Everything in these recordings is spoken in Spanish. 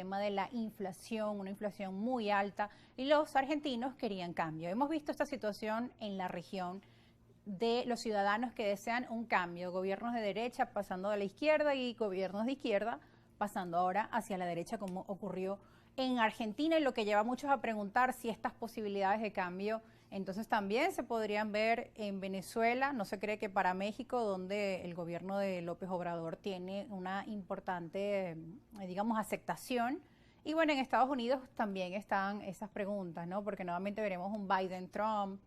tema de la inflación, una inflación muy alta, y los argentinos querían cambio. Hemos visto esta situación en la región de los ciudadanos que desean un cambio, gobiernos de derecha pasando a la izquierda y gobiernos de izquierda pasando ahora hacia la derecha, como ocurrió en Argentina, y lo que lleva a muchos a preguntar si estas posibilidades de cambio entonces también se podrían ver en Venezuela. No se cree que para México, donde el gobierno de López Obrador tiene una importante, digamos, aceptación. Y bueno, en Estados Unidos también están esas preguntas, ¿no? Porque nuevamente veremos un Biden-Trump,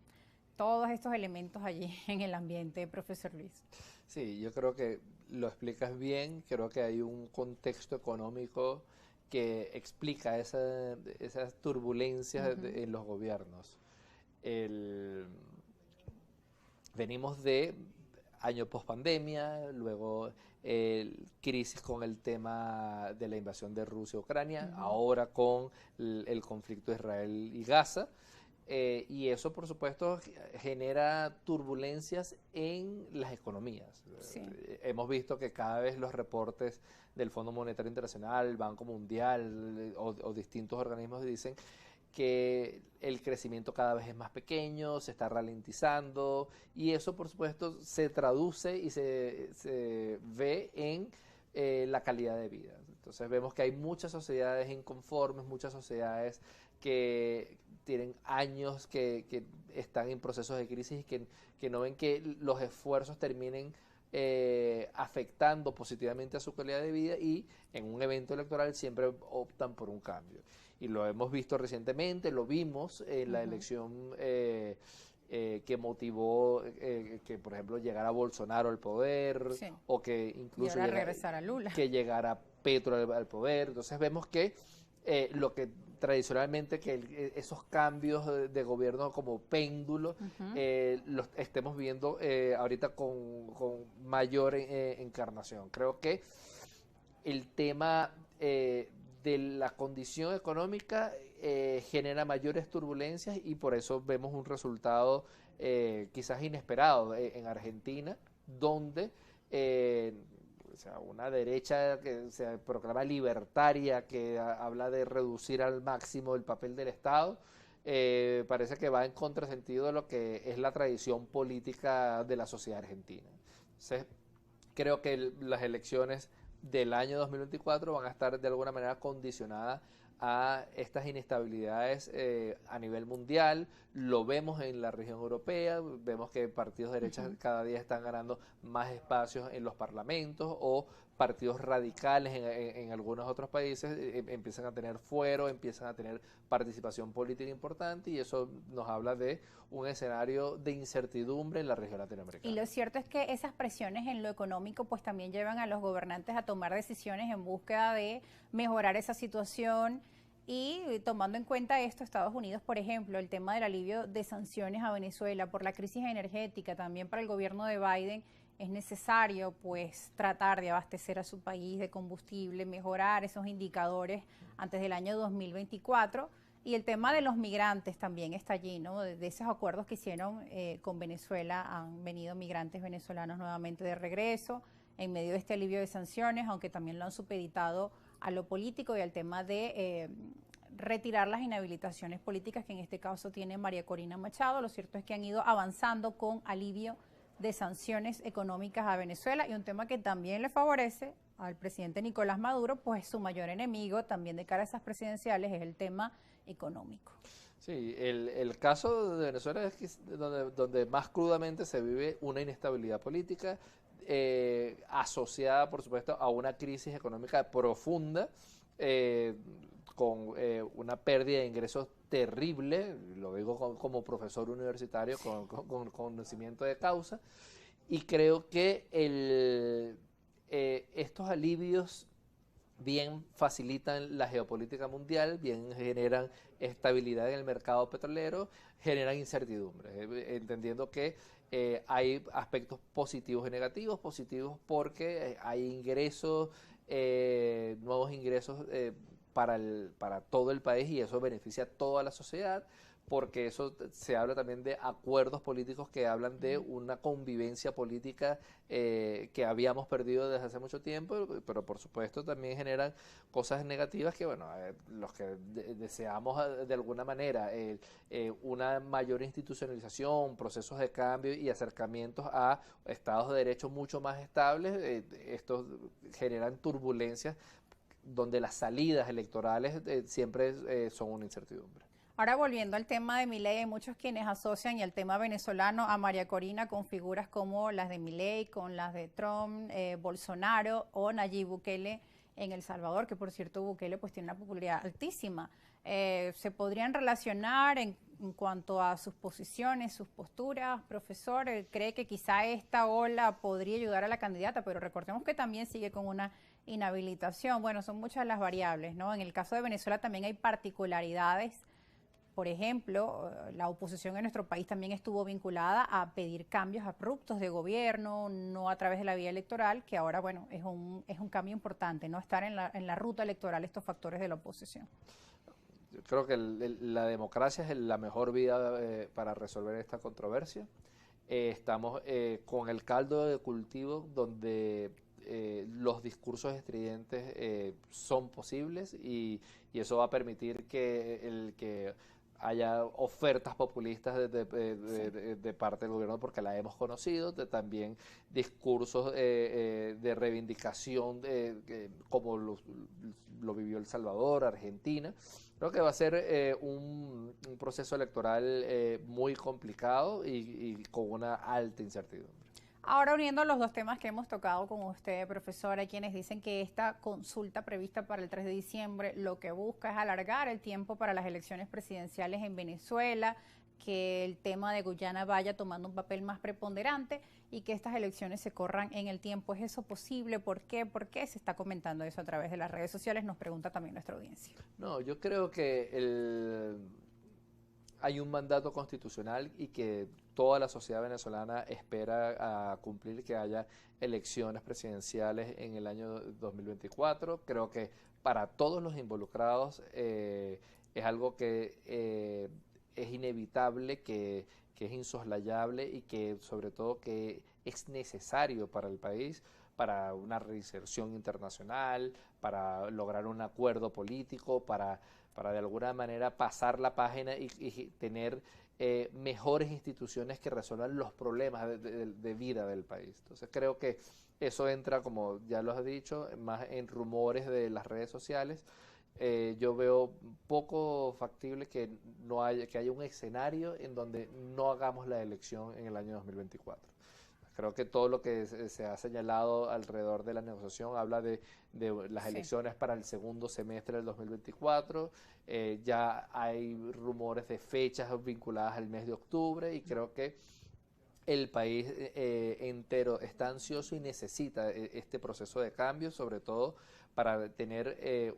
todos estos elementos allí en el ambiente, profesor Luis. Sí, yo creo que lo explicas bien, creo que hay un contexto económico que explica esas turbulencias en los gobiernos. El, venimos de año post pandemia, luego crisis con el tema de la invasión de Rusia a Ucrania, ahora con el conflicto de Israel y Gaza. Y eso, por supuesto, genera turbulencias en las economías. Sí. Hemos visto que cada vez los reportes del Fondo Monetario Internacional, el Banco Mundial o distintos organismos dicen que el crecimiento cada vez es más pequeño, se está ralentizando, y eso, por supuesto, se traduce y se ve en la calidad de vida. Entonces vemos que hay muchas sociedades inconformes, muchas sociedades que tienen años que están en procesos de crisis y que no ven que los esfuerzos terminen afectando positivamente a su calidad de vida, y en un evento electoral siempre optan por un cambio. Y lo hemos visto recientemente, lo vimos en la elección que motivó que, por ejemplo, llegara Bolsonaro al poder, Sí. o que incluso Y ahora regresar a Lula. que llegara Petro al poder. Entonces vemos que lo que tradicionalmente esos cambios de gobierno como péndulo los estemos viendo ahorita con mayor encarnación. Creo que el tema de la condición económica genera mayores turbulencias, y por eso vemos un resultado quizás inesperado en Argentina, donde o sea, una derecha que se proclama libertaria, que habla de reducir al máximo el papel del Estado, parece que va en contrasentido de lo que es la tradición política de la sociedad argentina. Entonces, creo que las elecciones del año 2024 van a estar de alguna manera condicionadas a estas inestabilidades a nivel mundial. Lo vemos en la región europea, vemos que partidos de derecha cada día están ganando más espacios en los parlamentos, o partidos radicales en algunos otros países empiezan a tener fuero, empiezan a tener participación política importante, y eso nos habla de un escenario de incertidumbre en la región latinoamericana. Y lo cierto es que esas presiones en lo económico pues también llevan a los gobernantes a tomar decisiones en búsqueda de mejorar esa situación. Y tomando en cuenta esto, Estados Unidos, por ejemplo, el tema del alivio de sanciones a Venezuela por la crisis energética, también para el gobierno de Biden es necesario pues tratar de abastecer a su país de combustible, mejorar esos indicadores antes del año 2024. Y el tema de los migrantes también está allí, ¿no? De esos acuerdos que hicieron con Venezuela, han venido migrantes venezolanos nuevamente de regreso en medio de este alivio de sanciones, aunque también lo han supeditado a lo político y al tema de retirar las inhabilitaciones políticas que en este caso tiene María Corina Machado. Lo cierto es que han ido avanzando con alivio de sanciones económicas a Venezuela, y un tema que también le favorece al presidente Nicolás Maduro, pues su mayor enemigo también de cara a esas presidenciales es el tema económico. Sí, el caso de Venezuela es que donde más crudamente se vive una inestabilidad política asociada, por supuesto, a una crisis económica profunda, con una pérdida de ingresos terrible, lo digo como profesor universitario con conocimiento de causa, y creo que estos alivios bien facilitan la geopolítica mundial, bien generan estabilidad en el mercado petrolero, generan incertidumbre, entendiendo que hay aspectos positivos y negativos. Positivos porque hay ingresos, nuevos ingresos para todo el país, y eso beneficia a toda la sociedad. porque eso se habla también de acuerdos políticos que hablan de una convivencia política que habíamos perdido desde hace mucho tiempo, pero por supuesto también generan cosas negativas que, bueno, los que deseamos de alguna manera una mayor institucionalización, procesos de cambio y acercamientos a estados de derecho mucho más estables, estos generan turbulencias donde las salidas electorales siempre son una incertidumbre. Ahora volviendo al tema de Milei, hay muchos quienes asocian y el tema venezolano a María Corina con figuras como las de Milei, con las de Trump, Bolsonaro o Nayib Bukele en El Salvador, que por cierto Bukele pues tiene una popularidad altísima. ¿Se podrían relacionar en cuanto a sus posiciones, sus posturas? Profesor, ¿cree que quizá esta ola podría ayudar a la candidata? Pero recordemos que también sigue con una inhabilitación. Bueno, son muchas las variables, ¿no? En el caso de Venezuela también hay particularidades. Por ejemplo, la oposición en nuestro país también estuvo vinculada a pedir cambios abruptos de gobierno, no a través de la vía electoral, que ahora, bueno, es un cambio importante, no estar en la ruta electoral estos factores de la oposición. Yo creo que la democracia es la mejor vía para resolver esta controversia. Estamos con el caldo de cultivo donde los discursos estridentes son posibles y eso va a permitir que haya ofertas populistas de parte del gobierno porque la hemos conocido, también discursos de reivindicación como lo vivió El Salvador, Argentina. Creo que va a ser un proceso electoral muy complicado y con una alta incertidumbre. Ahora uniendo los dos temas que hemos tocado con usted, profesora, hay quienes dicen que esta consulta prevista para el 3 de diciembre lo que busca es alargar el tiempo para las elecciones presidenciales en Venezuela, que el tema de Guyana vaya tomando un papel más preponderante y que estas elecciones se corran en el tiempo. ¿Es eso posible? ¿Por qué? ¿Por qué se está comentando eso a través de las redes sociales? Nos pregunta también nuestra audiencia. No, yo creo que hay un mandato constitucional y que toda la sociedad venezolana espera a cumplir que haya elecciones presidenciales en el año 2024. Creo que para todos los involucrados es algo que es inevitable, que es insoslayable y que sobre todo que es necesario para el país, para una reinserción internacional, para lograr un acuerdo político, para de alguna manera pasar la página y tener mejores instituciones que resuelvan los problemas de vida del país. Entonces creo que eso entra, como ya lo has dicho, más en rumores de las redes sociales. Yo veo poco factible que haya un escenario en donde no hagamos la elección en el año 2024. Creo que todo lo que se ha señalado alrededor de la negociación habla de las elecciones para el segundo semestre del 2024. Ya hay rumores de fechas vinculadas al mes de octubre y creo que el país entero está ansioso y necesita este proceso de cambio, sobre todo para tener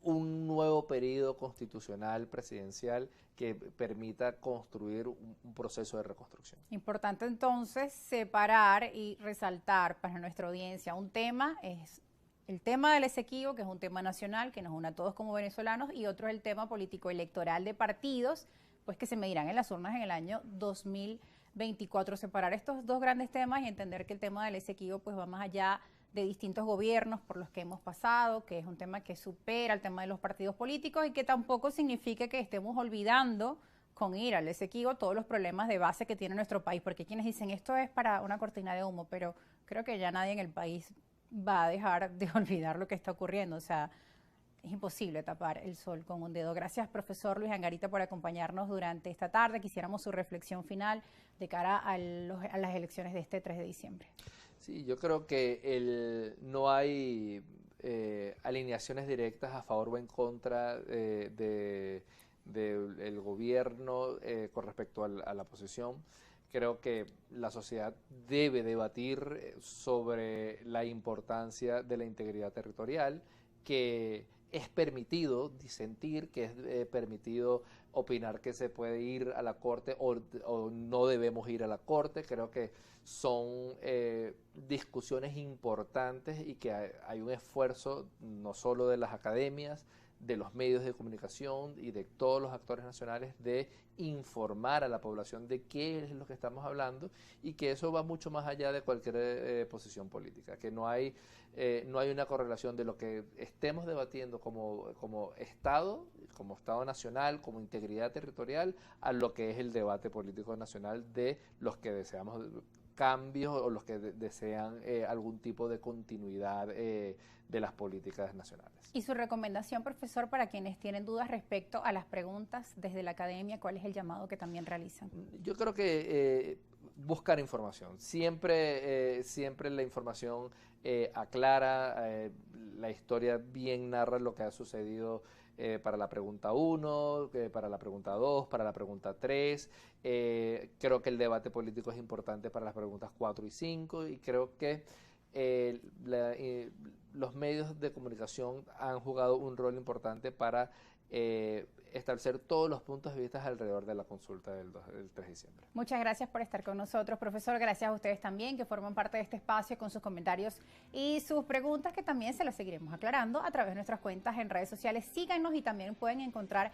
un nuevo periodo constitucional presidencial que permita construir un proceso de reconstrucción. Importante entonces separar y resaltar para nuestra audiencia un tema es el tema del Esequibo, que es un tema nacional que nos une a todos como venezolanos, y otro es el tema político electoral de partidos, pues que se medirán en las urnas en el año 2024. Separar estos dos grandes temas y entender que el tema del Esequibo pues va más allá de distintos gobiernos por los que hemos pasado, que es un tema que supera el tema de los partidos políticos y que tampoco significa que estemos olvidando con ir al Esequibo todos los problemas de base que tiene nuestro país, porque quienes dicen esto es para una cortina de humo, pero creo que ya nadie en el país va a dejar de olvidar lo que está ocurriendo, o sea, es imposible tapar el sol con un dedo. Gracias, profesor Luis Angarita, por acompañarnos durante esta tarde. Quisiéramos su reflexión final de cara a las elecciones de este 3 de diciembre. Sí, yo creo que no hay alineaciones directas a favor o en contra del gobierno con respecto a la posición. Creo que la sociedad debe debatir sobre la importancia de la integridad territorial, que es permitido disentir, que es permitido opinar que se puede ir a la Corte o no debemos ir a la Corte. Creo que son discusiones importantes y que hay un esfuerzo no solo de las academias, de los medios de comunicación y de todos los actores nacionales de informar a la población de qué es lo que estamos hablando y que eso va mucho más allá de cualquier posición política, que no hay una correlación de lo que estemos debatiendo como Estado nacional, como integridad territorial, a lo que es el debate político nacional de los que deseamos cambios o los que desean algún tipo de continuidad de las políticas nacionales. Y su recomendación, profesor, para quienes tienen dudas respecto a las preguntas desde la academia, ¿cuál es el llamado que también realizan? Yo creo que buscar información. Siempre la información aclara, la historia bien narra lo que ha sucedido para la pregunta 1, para la pregunta 2, para la pregunta 3. Creo que el debate político es importante para las preguntas 4 y 5 y creo que los medios de comunicación han jugado un rol importante para establecer todos los puntos de vista alrededor de la consulta del 3 de diciembre. Muchas gracias por estar con nosotros, profesor. Gracias a ustedes también que forman parte de este espacio con sus comentarios y sus preguntas que también se las seguiremos aclarando a través de nuestras cuentas en redes sociales. Síganos y también pueden encontrar